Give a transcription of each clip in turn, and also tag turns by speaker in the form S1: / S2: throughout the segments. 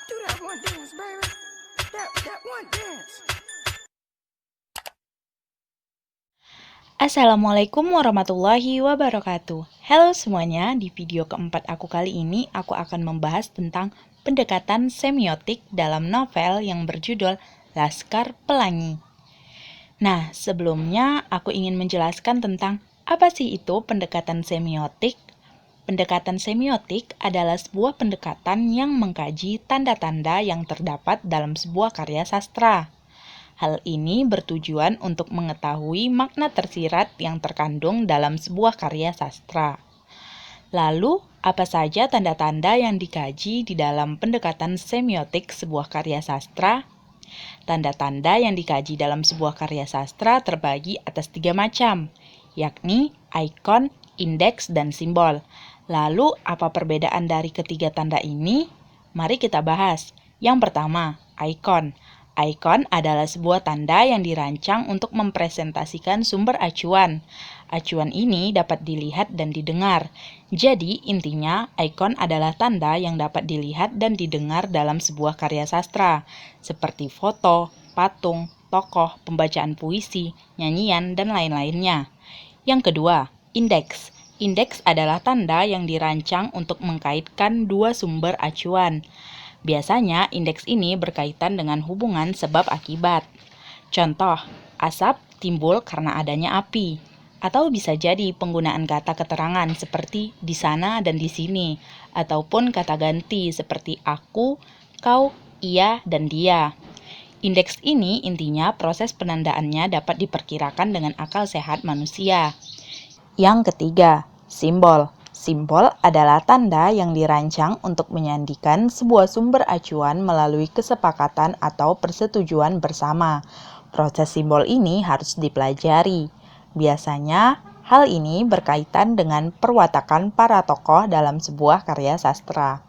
S1: Do that one dance, baby. That one dance.
S2: Assalamualaikum warahmatullahi wabarakatuh. Halo semuanya, di video keempat aku kali ini aku akan membahas tentang pendekatan semiotik dalam novel yang berjudul Laskar Pelangi. Nah, sebelumnya aku ingin menjelaskan tentang apa sih itu pendekatan semiotik. Pendekatan semiotik adalah sebuah pendekatan yang mengkaji tanda-tanda yang terdapat dalam sebuah karya sastra. Hal ini bertujuan untuk mengetahui makna tersirat yang terkandung dalam sebuah karya sastra. Lalu, apa saja tanda-tanda yang dikaji di dalam pendekatan semiotik sebuah karya sastra? Tanda-tanda yang dikaji dalam sebuah karya sastra terbagi atas 3 macam, yakni ikon, indeks, dan simbol. Lalu, apa perbedaan dari ketiga tanda ini? Mari kita bahas. Yang pertama, ikon. Ikon adalah sebuah tanda yang dirancang untuk mempresentasikan sumber acuan. Acuan ini dapat dilihat dan didengar. Jadi, intinya, ikon adalah tanda yang dapat dilihat dan didengar dalam sebuah karya sastra, seperti foto, patung, tokoh, pembacaan puisi, nyanyian, dan lain-lainnya. Yang kedua, indeks. Indeks adalah tanda yang dirancang untuk mengkaitkan dua sumber acuan. Biasanya, indeks ini berkaitan dengan hubungan sebab akibat. Contoh, asap timbul karena adanya api. Atau bisa jadi penggunaan kata keterangan seperti di sana dan di sini. Ataupun kata ganti seperti aku, kau, ia, dan dia. Indeks ini intinya proses penandaannya dapat diperkirakan dengan akal sehat manusia. Yang ketiga, simbol. Simbol adalah tanda yang dirancang untuk menyandikan sebuah sumber acuan melalui kesepakatan atau persetujuan bersama. Proses simbol ini harus dipelajari. Biasanya, hal ini berkaitan dengan perwatakan para tokoh dalam sebuah karya sastra.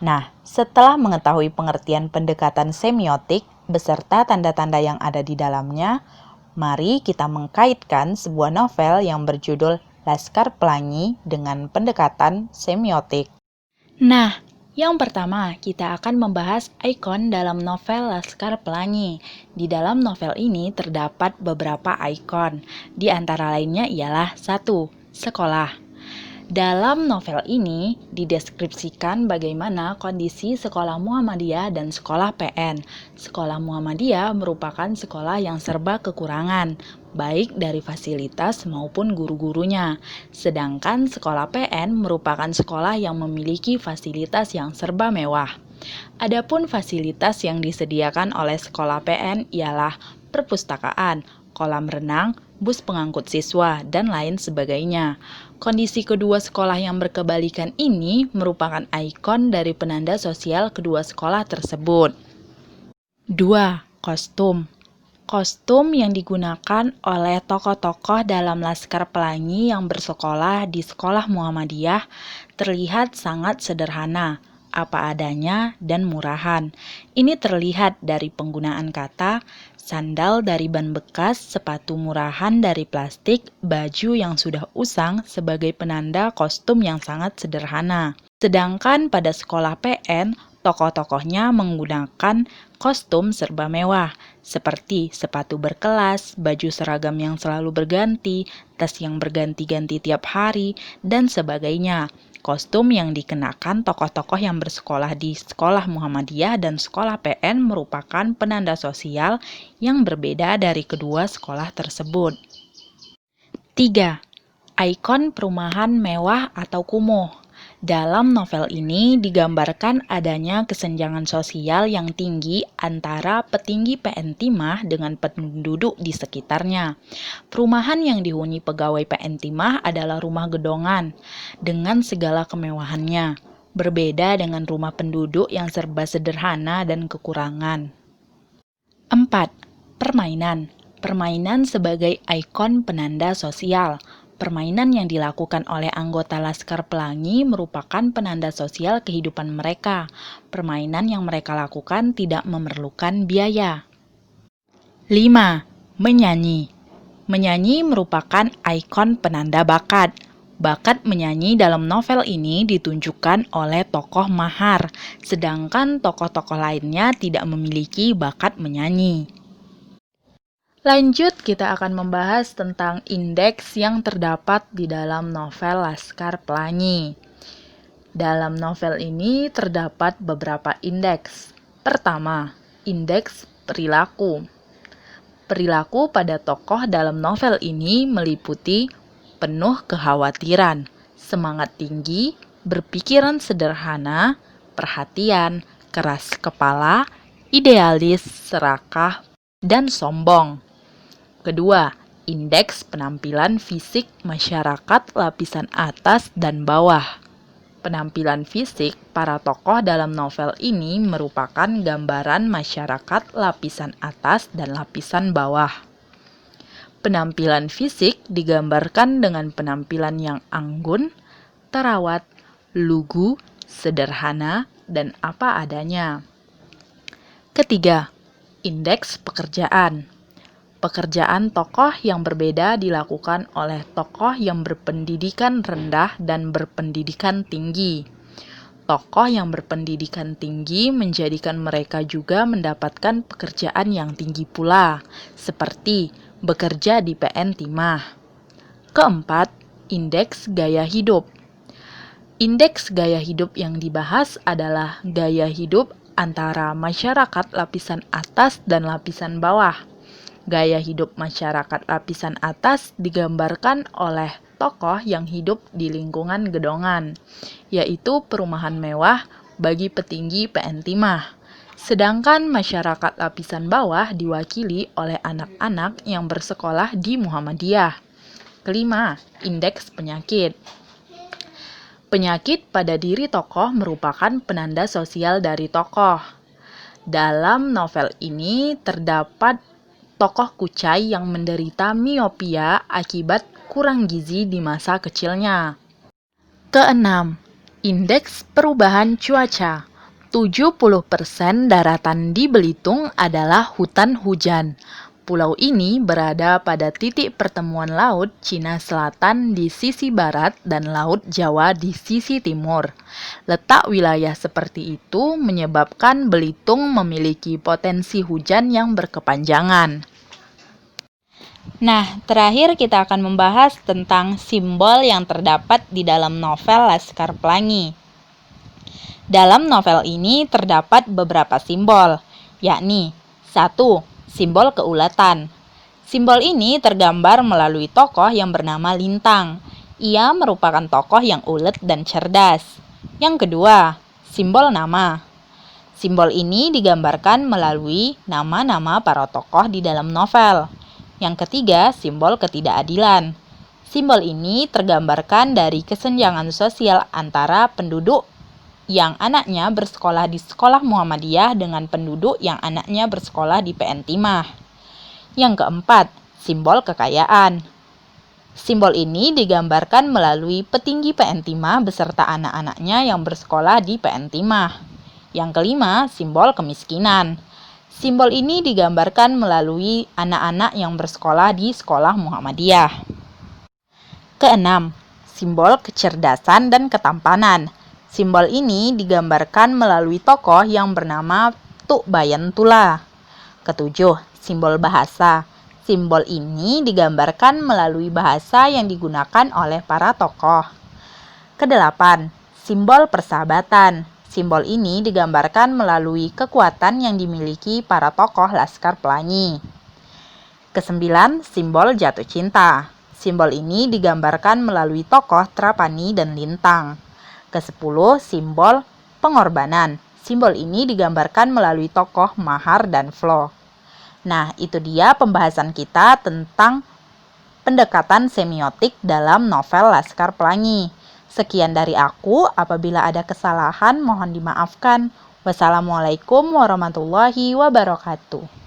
S2: Nah, setelah mengetahui pengertian pendekatan semiotik beserta tanda-tanda yang ada di dalamnya, mari kita mengkaitkan sebuah novel yang berjudul Laskar Pelangi dengan pendekatan semiotik. Nah, yang pertama kita akan membahas ikon dalam novel Laskar Pelangi. Di dalam novel ini terdapat beberapa ikon. Di antara lainnya ialah 1. Sekolah. Dalam novel ini dideskripsikan bagaimana kondisi sekolah Muhammadiyah dan sekolah PN. Sekolah Muhammadiyah merupakan sekolah yang serba kekurangan, baik dari fasilitas maupun guru-gurunya. Sedangkan sekolah PN merupakan sekolah yang memiliki fasilitas yang serba mewah. Adapun fasilitas yang disediakan oleh sekolah PN ialah perpustakaan, kolam renang, bus pengangkut siswa, dan lain sebagainya. Kondisi kedua sekolah yang berkebalikan ini merupakan ikon dari penanda sosial kedua sekolah tersebut. 2. Kostum. Kostum yang digunakan oleh tokoh-tokoh dalam Laskar Pelangi yang bersekolah di sekolah Muhammadiyah terlihat sangat sederhana, apa adanya, dan murahan. Ini terlihat dari penggunaan kata sandal dari ban bekas, sepatu murahan dari plastik, baju yang sudah usang sebagai penanda kostum yang sangat sederhana. Sedangkan pada sekolah PN, tokoh-tokohnya menggunakan kostum serba mewah, seperti sepatu berkelas, baju seragam yang selalu berganti, tas yang berganti-ganti tiap hari, dan sebagainya. Kostum yang dikenakan tokoh-tokoh yang bersekolah di sekolah Muhammadiyah dan sekolah PN merupakan penanda sosial yang berbeda dari kedua sekolah tersebut. 3. Ikon perumahan mewah atau kumuh. Dalam novel ini digambarkan adanya kesenjangan sosial yang tinggi antara petinggi PN Timah dengan penduduk di sekitarnya. Perumahan yang dihuni pegawai PN Timah adalah rumah gedongan dengan segala kemewahannya, berbeda dengan rumah penduduk yang serba sederhana dan kekurangan. 4. Permainan. Permainan sebagai ikon penanda sosial. Permainan yang dilakukan oleh anggota Laskar Pelangi merupakan penanda sosial kehidupan mereka. Permainan yang mereka lakukan tidak memerlukan biaya. 5. Menyanyi. Menyanyi merupakan ikon penanda bakat. Bakat menyanyi dalam novel ini ditunjukkan oleh tokoh Mahar, sedangkan tokoh-tokoh lainnya tidak memiliki bakat menyanyi. Lanjut, kita akan membahas tentang indeks yang terdapat di dalam novel Laskar Pelangi. Dalam novel ini terdapat beberapa indeks. Pertama, indeks perilaku. Perilaku pada tokoh dalam novel ini meliputi penuh kekhawatiran, semangat tinggi, berpikiran sederhana, perhatian, keras kepala, idealis, serakah, dan sombong. Kedua, indeks penampilan fisik masyarakat lapisan atas dan bawah. Penampilan fisik para tokoh dalam novel ini merupakan gambaran masyarakat lapisan atas dan lapisan bawah. Penampilan fisik digambarkan dengan penampilan yang anggun, terawat, lugu, sederhana, dan apa adanya. Ketiga, indeks pekerjaan. Pekerjaan tokoh yang berbeda dilakukan oleh tokoh yang berpendidikan rendah dan berpendidikan tinggi. Tokoh yang berpendidikan tinggi menjadikan mereka juga mendapatkan pekerjaan yang tinggi pula, seperti bekerja di PN Timah. Keempat, indeks gaya hidup. Indeks gaya hidup yang dibahas adalah gaya hidup antara masyarakat lapisan atas dan lapisan bawah. Gaya hidup masyarakat lapisan atas digambarkan oleh tokoh yang hidup di lingkungan gedongan, yaitu perumahan mewah bagi petinggi PN Timah. Sedangkan masyarakat lapisan bawah diwakili oleh anak-anak yang bersekolah di Muhammadiyah. Kelima, indeks penyakit. Penyakit pada diri tokoh merupakan penanda sosial dari tokoh. Dalam novel ini terdapat tokoh Kucai yang menderita miopia akibat kurang gizi di masa kecilnya. Keenam, indeks perubahan cuaca. 70% daratan di Belitung adalah hutan hujan. Pulau ini berada pada titik pertemuan Laut Cina Selatan di sisi barat dan Laut Jawa di sisi timur. Letak wilayah seperti itu menyebabkan Belitung memiliki potensi hujan yang berkepanjangan. Nah, terakhir kita akan membahas tentang simbol yang terdapat di dalam novel Laskar Pelangi. Dalam novel ini terdapat beberapa simbol, yakni 1. Simbol keulatan. Simbol ini tergambar melalui tokoh yang bernama Lintang. Ia merupakan tokoh yang ulet dan cerdas. Yang kedua, simbol nama. Simbol ini digambarkan melalui nama-nama para tokoh di dalam novel. Yang ketiga, simbol ketidakadilan. Simbol ini tergambarkan dari kesenjangan sosial antara penduduk yang anaknya bersekolah di sekolah Muhammadiyah dengan penduduk yang anaknya bersekolah di PN Timah. Yang keempat, simbol kekayaan. Simbol ini digambarkan melalui petinggi PN Timah beserta anak-anaknya yang bersekolah di PN Timah. Yang kelima, simbol kemiskinan. Simbol ini digambarkan melalui anak-anak yang bersekolah di sekolah Muhammadiyah. Keenam, simbol kecerdasan dan ketampanan. Simbol ini digambarkan melalui tokoh yang bernama Tuk Bayan Tula. Ketujuh, simbol bahasa. Simbol ini digambarkan melalui bahasa yang digunakan oleh para tokoh. Kedelapan, simbol persahabatan. Simbol ini digambarkan melalui kekuatan yang dimiliki para tokoh Laskar Pelangi. Kesembilan, simbol jatuh cinta. Simbol ini digambarkan melalui tokoh Trapani dan Lintang. Ke-10, simbol pengorbanan. Simbol ini digambarkan melalui tokoh Mahar dan Flo. Nah, itu dia pembahasan kita tentang pendekatan semiotik dalam novel Laskar Pelangi. Sekian dari aku, apabila ada kesalahan mohon dimaafkan. Wassalamualaikum warahmatullahi wabarakatuh.